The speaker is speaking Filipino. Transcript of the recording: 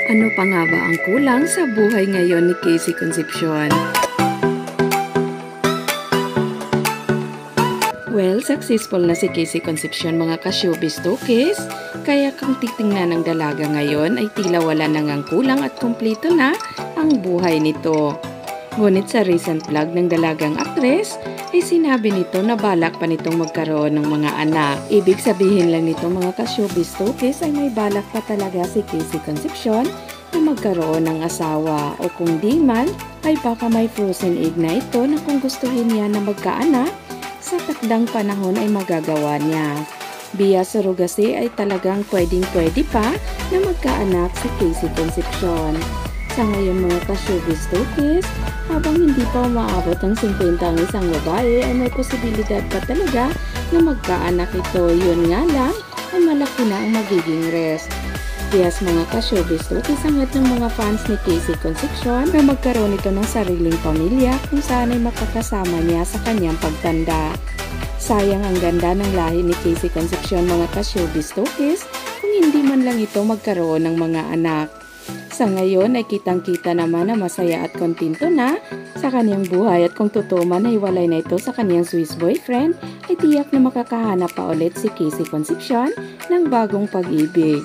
Ano pa nga ba ang kulang sa buhay ngayon ni Casey Concepcion? Well, successful na si Casey Concepcion mga ka-showbiz tukis. Kaya kung titingnan ng dalaga ngayon ay tila wala nang ang kulang at kumpleto na ang buhay nito. Ngunit sa recent vlog ng dalagang aktres ay sinabi nito na balak pa nitong magkaroon ng mga anak. Ibig sabihin lang nito mga ka-showbiz tukis ay may balak pa talaga si Casey Concepcion na magkaroon ng asawa o kung di man ay baka may frozen egg na ito na kung gustuhin niya na magkaanak sa takdang panahon ay magagawa niya. Via surrogacy ay talagang pwedeng-pwede pa na magkaanak si Casey Concepcion. Sa ngayon mga ka-showbiz tukis, habang hindi pa umaabot ng 50 ang isang babae ay may posibilidad pa talaga na magkaanak ito. Yun nga lang ay malaki na ang magiging risk. Yes, mga ka-showbiz tukis, hangad ng mga fans ni Casey Concepcion na magkaroon ito ng sariling pamilya kung saan ay makakasama niya sa kanyang pagtanda. Sayang ang ganda ng lahi ni Casey Concepcion mga ka-showbiz tukis kung hindi man lang ito magkaroon ng mga anak. Sa ngayon ay kitang-kita naman na masaya at kontento na sa kanyang buhay at kung totoo man ay walay na ito sa kanyang Swiss boyfriend ay tiyak na makakahanap pa ulit si Casey Concepcion ng bagong pag-ibig.